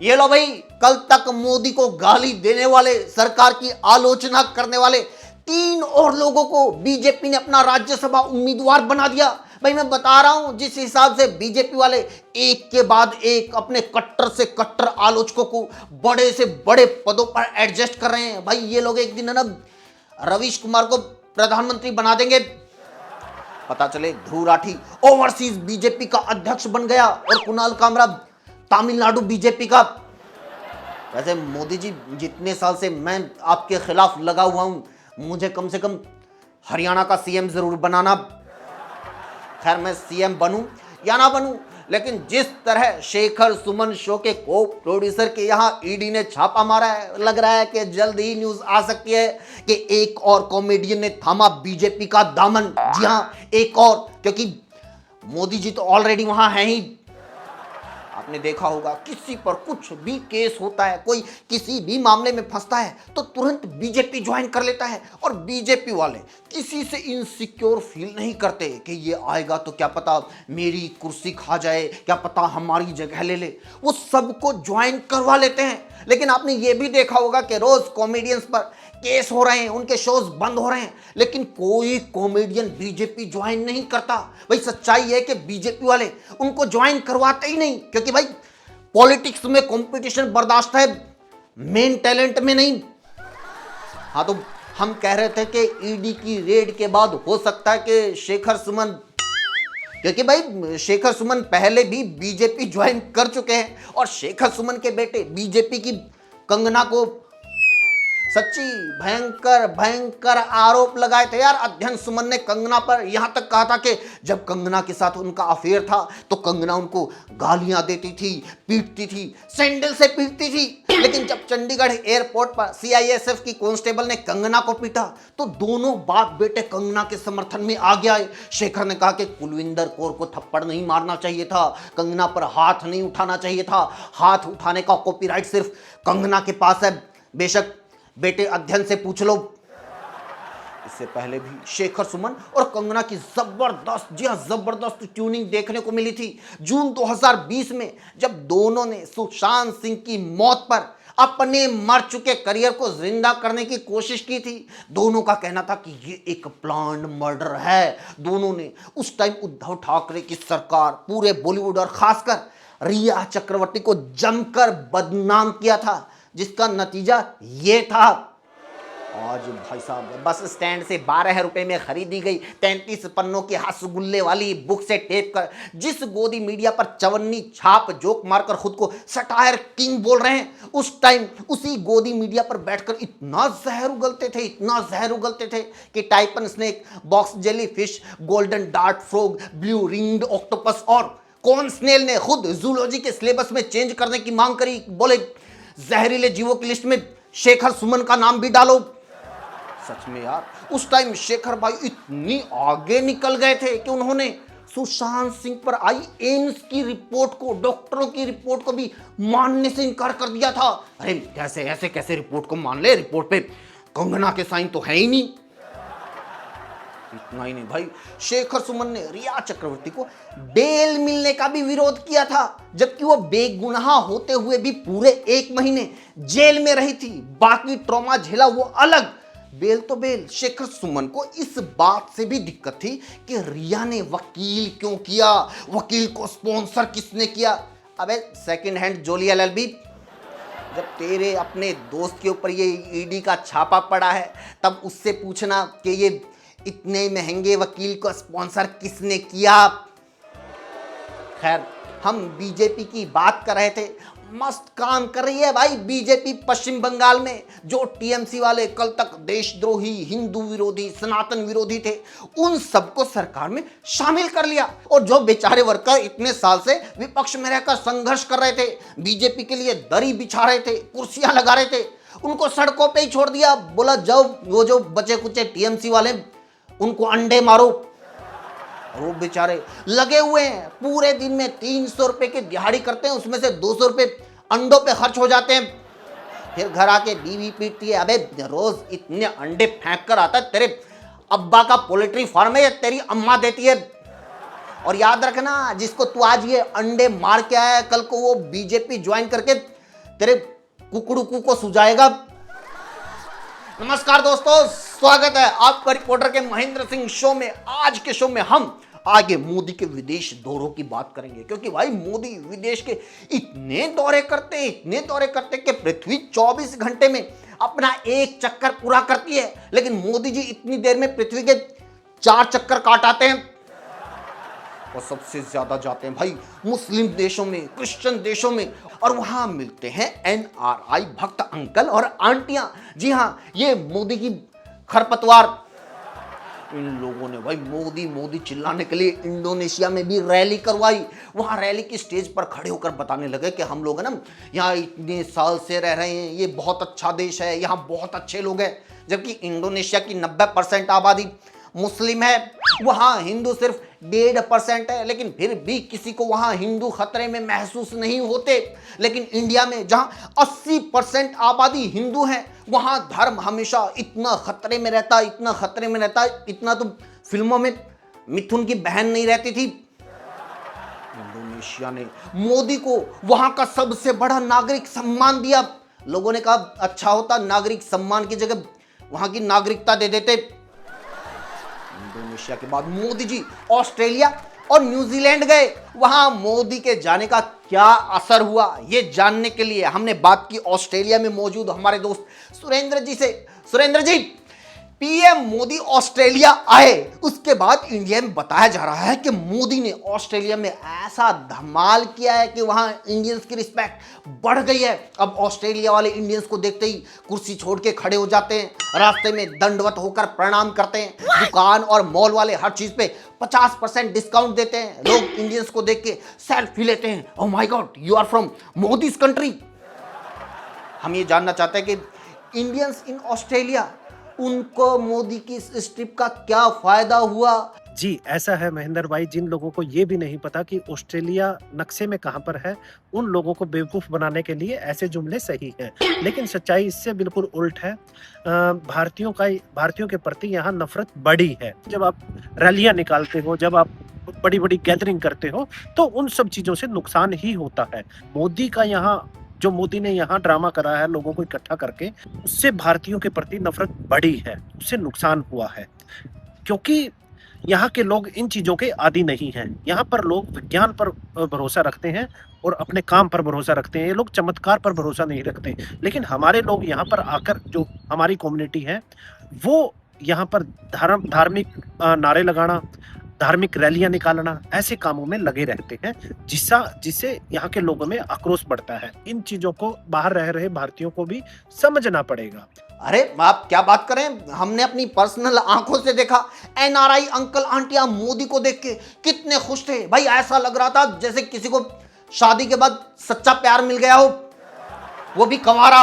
ये लो भाई, कल तक मोदी को गाली देने वाले, सरकार की आलोचना करने वाले 3 और लोगों को बीजेपी ने अपना राज्यसभा उम्मीदवार बना दिया। भाई मैं बता रहा हूं, जिस हिसाब से बीजेपी वाले एक के बाद एक अपने कट्टर से कट्टर आलोचकों को बड़े से बड़े पदों पर एडजस्ट कर रहे हैं, भाई ये लोग एक दिन है ना रवीश कुमार को प्रधानमंत्री बना देंगे। पता चले ध्रुव राठी ओवरसीज बीजेपी का अध्यक्ष बन गया और कुणाल कामरा तमिलनाडु बीजेपी का। वैसे मोदी जी, जितने साल से मैं आपके खिलाफ लगा हुआ हूं, मुझे कम से कम हरियाणा का सीएम जरूर बनाना। खैर मैं सीएम बनूं या ना बनूं, लेकिन जिस तरह शेखर सुमन शो के को प्रोड्यूसर के यहां ईडी ने छापा मारा है, लग रहा है कि जल्द ही न्यूज आ सकती है कि एक और कॉमेडियन ने थामा बीजेपी का दामन। जी हां, एक और, क्योंकि मोदी जी तो ऑलरेडी वहां हैं ही। आपने देखा होगा किसी पर कुछ भी केस होता है, कोई किसी भी मामले में फंसता है तो तुरंत बीजेपी ज्वाइन कर लेता है। और बीजेपी वाले किसी से इनसिक्योर फील नहीं करते कि ये आएगा तो क्या पता मेरी कुर्सी खा जाए, क्या पता हमारी जगह ले ले, वो सबको ज्वाइन करवा लेते हैं। लेकिन आपने ये भी देखा होगा कि रोज कॉमेडियंस पर केस हो रहे हैं, उनके शोज बंद हो रहे हैं, लेकिन कोई कॉमेडियन बीजेपी ज्वाइन नहीं करता। भाई सच्चाई है कि बीजेपी वाले उनको ज्वाइन करवाते ही नहीं, क्योंकि भाई पॉलिटिक्स में कंपटीशन बर्दाश्त है, मेन टैलेंट में नहीं। हाँ, तो हम कह रहे थे कि ईडी की रेड के बाद हो सकता है कि शेखर सुमन, क्योंकि भाई शेखर सुमन पहले भी बीजेपी ज्वाइन कर चुके हैं और शेखर सुमन के बेटे बीजेपी की कंगना को सच्ची भयंकर भयंकर आरोप लगाए थे यार। अध्ययन सुमन ने कंगना पर यहां तक कहा था कि जब कंगना के साथ उनका अफेयर था तो कंगना उनको गालियां देती थी, पीटती थी, सैंडल से पीटती थी। लेकिन जब चंडीगढ़ एयरपोर्ट पर सीआईएसएफ की कांस्टेबल ने कंगना को पीटा तो दोनों बाप बेटे कंगना के समर्थन में आगे आए। शेखर ने कहा कि कुलविंदर कौर को थप्पड़ नहीं मारना चाहिए था, कंगना पर हाथ नहीं उठाना चाहिए था, हाथ उठाने का कॉपीराइट सिर्फ कंगना के पास है, बेशक बेटे अध्ययन से पूछ लो। इससे पहले भी शेखर सुमन और कंगना की जबरदस्त, जी हां जबरदस्त ट्यूनिंग देखने को मिली थी। जून 2020 में जब दोनों ने सुशांत सिंह की मौत पर अपने मर चुके करियर को जिंदा करने की कोशिश की थी। दोनों का कहना था कि ये एक प्लान्ड मर्डर है। दोनों ने उस टाइम उद्धव ठाकरे की सरकार, पूरे बॉलीवुड और खासकर रिया चक्रवर्ती को जमकर बदनाम किया था, जिसका नतीजा ये था। आज भाई साहब बस स्टैंड से 12 रुपए में खरीदी गई 33 पन्नों की रसगुल्ले वाली बुक से टेप कर जिस गोदी मीडिया पर चवन्नी छाप जोक मारकर खुद को सटायर किंग बोल रहे हैं, उस टाइम उसी गोदी मीडिया पर बैठकर इतना जहर उगलते थे, इतना जहर उगलते थे कि taipan snake, box jelly fish, golden dart frog, blue ringed octopus और कॉर्न स्नेल ने खुद जूलॉजी के सिलेबस में चेंज करने की मांग करी। बोले जहरीले जीवों की लिस्ट में शेखर सुमन का नाम भी डालो। सच में यार, उस टाइम शेखर भाई इतनी आगे निकल गए थे कि उन्होंने सुशांत सिंह पर आई एम्स की रिपोर्ट को, डॉक्टरों की रिपोर्ट को भी मानने से इनकार कर दिया था। अरे कैसे ऐसे कैसे रिपोर्ट को मान ले, रिपोर्ट पे कंगना के साइन तो है ही नहीं। इतना ही नहीं भाई, शेखर सुमन ने रिया चक्रवर्ती को बेल मिलने का भी विरोध किया था, जबकि वो बेगुनाह होते हुए भी पूरे 1 महीने जेल में रही थी। बाकी ट्रॉमा झेला वो अलग, बेल तो बेल। शेखर सुमन को इस बात से भी दिक्कत थी कि रिया ने वकील क्यों किया, वकील को स्पॉन्सर किसने किया। अबे सेकंड हैंड जोली एलएलबी, जब तेरे अपने दोस्त के ऊपर ये ईडी का छापा पड़ा है तब उससे पूछना कि ये इतने महंगे वकील को स्पॉन्सर किसने किया। खैर, हम बीजेपी की बात कर रहे थे। मस्त काम कर रही है भाई बीजेपी पश्चिम बंगाल में। जो टीएमसी वाले कल तक देशद्रोही, हिंदू विरोधी, सनातन विरोधी थे, उन सबको सरकार में शामिल कर लिया। और जो बेचारे वर्कर इतने साल से विपक्ष में रहकर संघर्ष कर रहे थे, बीजेपी के लिए दरी बिछा रहे थे, कुर्सियां लगा रहे थे, उनको सड़कों पे ही छोड़ दिया। बोला जाओ, वो जो बचे कुचे टीएमसी वाले उनको अंडे मारो। और वो बेचारे लगे हुए हैं, पूरे दिन में 300 रुपए की दिहाड़ी करते हैं, उसमें से 200 रुपए अंडों पे खर्च हो जाते हैं। फिर घर आके बीवी पीटती है, अबे रोज इतने अंडे फेंक कर आता है, तेरे अब्बा का पोल्ट्री फार्म है या तेरी अम्मा देती है। और याद रखना, जिसको तू आज ये अंडे मार के आया, कल को वो बीजेपी ज्वाइन करके तेरे कुकड़ू को सुझाएगा। नमस्कार दोस्तों, स्वागत है आपका रिपोर्टर के महेंद्र सिंह शो में। आज के शो में हम आगे मोदी के विदेश दौरों की बात करेंगे, क्योंकि भाई मोदी विदेश के इतने दौरे करते कि पृथ्वी 24 घंटे में अपना एक चक्कर पूरा करती है, लेकिन मोदी जी इतनी देर में पृथ्वी के 4 चक्कर काट आते हैं। और सबसे ज्यादा जाते हैं भाई मुस्लिम देशों में, क्रिश्चियन देशों में, और वहां मिलते हैं NRI भक्त अंकल और आंटियां। जी हां, ये मोदी की खरपतवार। इन लोगों ने भाई मोदी मोदी चिल्लाने के लिए इंडोनेशिया में भी रैली करवाई। वहां रैली की स्टेज पर खड़े होकर बताने लगे कि हम लोग है ना यहाँ इतने साल से रह रहे हैं, ये बहुत अच्छा देश है, यहाँ बहुत अच्छे लोग हैं। जबकि इंडोनेशिया की 90% आबादी मुस्लिम है, वहां हिंदू सिर्फ 1.5% है, लेकिन फिर भी किसी को वहां हिंदू खतरे में महसूस नहीं होते। लेकिन इंडिया में जहां 80% आबादी हिंदू है, वहां धर्म हमेशा इतना खतरे में रहता, इतना तो फिल्मों में मिथुन की बहन नहीं रहती थी। इंडोनेशिया ने मोदी को वहां का सबसे बड़ा नागरिक सम्मान दिया। लोगों ने कहा अच्छा होता नागरिक सम्मान की जगह वहां की नागरिकता दे देते। इंडोनेशिया के बाद मोदी जी ऑस्ट्रेलिया और न्यूजीलैंड गए। वहां मोदी के जाने का क्या असर हुआ, ये जानने के लिए हमने बात की ऑस्ट्रेलिया में मौजूद हमारे दोस्त सुरेंद्र जी से। सुरेंद्र जी, पीएम मोदी ऑस्ट्रेलिया आए, उसके बाद इंडिया में बताया जा रहा है कि मोदी ने ऑस्ट्रेलिया में ऐसा धमाल किया है कि वहां इंडियंस की रिस्पेक्ट बढ़ गई है। अब ऑस्ट्रेलिया वाले इंडियंस को देखते ही कुर्सी छोड़ के खड़े हो जाते हैं, रास्ते में दंडवत होकर प्रणाम करते हैं। दुकान और मॉल वाले हर चीज पे 50% डिस्काउंट देते हैं। लोग इंडियंस को देख के सेल्फी लेते हैं। Oh my God, you are from Modi's country. हम ये जानना चाहते हैं कि इंडियंस इन ऑस्ट्रेलिया, उनको मोदी की इस ट्रिप का क्या फायदा हुआ? जी, ऐसा है महेंद्र भाई, जिन लोगों को ये भी नहीं पता कि ऑस्ट्रेलिया नक्शे में कहां पर है, उन लोगों को बेवकूफ बनाने के लिए ऐसे जुमले सही हैं, लेकिन सच्चाई इससे बिल्कुल उल्ट है। भारतीयों के प्रति यहाँ नफरत बढ़ी है। जब आप रैलियां निकालते हो, जब आप बड़ी बड़ी गैदरिंग करते हो, तो उन सब चीजों से नुकसान ही होता है। मोदी ने यहाँ ड्रामा करा है लोगों को इकट्ठा करके, उससे भारतीयों के प्रति नफरत बढ़ी है, उससे नुकसान हुआ है। क्योंकि यहाँ के लोग इन चीजों के आदी नहीं हैं। यहाँ पर लोग विज्ञान पर भरोसा रखते हैं और अपने काम पर भरोसा रखते हैं। ये लोग चमत्कार पर भरोसा नहीं रखते। लेकिन हमारे लोग यहाँ पर आकर, जो हमारी कम्युनिटी है, वो यहाँ पर धार्मिक नारे लगाना, धार्मिक रैलियां निकालना, ऐसे कामों में लगे रहते हैं, जिससे यहाँ के लोगों में आक्रोश बढ़ता है। इन चीजों को बाहर रह रहे भारतीयों को भी समझना पड़ेगा। अरे आप क्या बात करें, हमने अपनी पर्सनल आंखों से देखा। NRI अंकल आंटियां मोदी को देख के कितने खुश थे भाई। ऐसा लग रहा था जैसे किसी को शादी के बाद सच्चा प्यार मिल गया हो, वो भी कंवारा।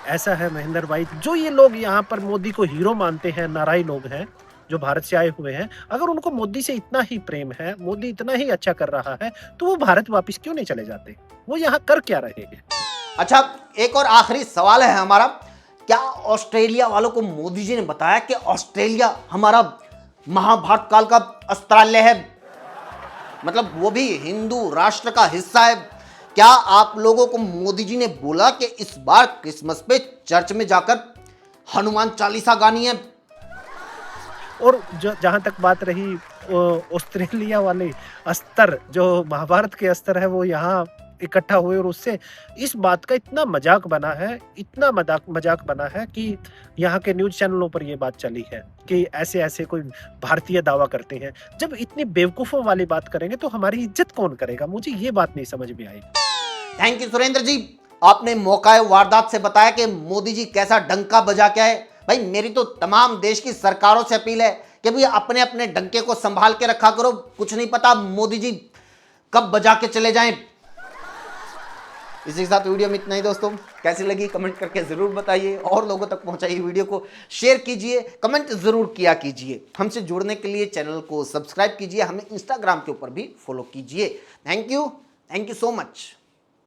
ऐसा है महेंद्र भाई, जो ये लोग यहाँ पर मोदी को हीरो मानते हैं, नाराई लोग हैं जो भारत से आए हुए हैं, अगर उनको मोदी से इतना ही प्रेम है, मोदी इतना ही अच्छा कर रहा है, तो वो भारत वापस क्यों नहीं चले जाते? वो यहाँ कर क्या रहे हैं? अच्छा, एक और आखिरी सवाल है हमारा। क्या ऑस्ट्रेलिया वालों को मोदी जी ने बताया कि ऑस्ट्रेलिया हमारा महाभारत काल का अस्त्रालय है, मतलब वो भी हिंदू राष्ट्र का हिस्सा है? क्या आप लोगों को मोदी जी ने बोला कि इस बार क्रिसमस पे चर्च में जाकर हनुमान चालीसा गानी है? और जहां तक बात रही ऑस्ट्रेलिया वाले अस्त्र, जो महाभारत के अस्त्र है, वो यहाँ इकट्ठा हुए और उससे इस बात का इतना मजाक बना है कि यहाँ के न्यूज चैनलों पर ये बात चली है कि ऐसे कोई भारतीय दावा करते हैं। जब इतनी बेवकूफों वाली बात करेंगे तो हमारी इज्जत कौन करेगा? मुझे ये बात नहीं समझ में आई। थैंक यू सुरेंद्र जी, आपने मौका वारदात से बताया कि मोदी जी कैसा डंका बजा के आए। भाई मेरी तो तमाम देश की सरकारों से अपील है कि भाई अपने अपने डंके को संभाल के रखा करो। कुछ नहीं पता मोदी जी कब बजा के चले जाएं। इसी के साथ वीडियो में इतना ही दोस्तों। कैसी लगी कमेंट करके जरूर बताइए और लोगों तक पहुंचाइए। वीडियो को शेयर कीजिए, कमेंट जरूर किया कीजिए। हमसे जुड़ने के लिए चैनल को सब्सक्राइब कीजिए, हमें इंस्टाग्राम के ऊपर भी फॉलो कीजिए। Thank you so much.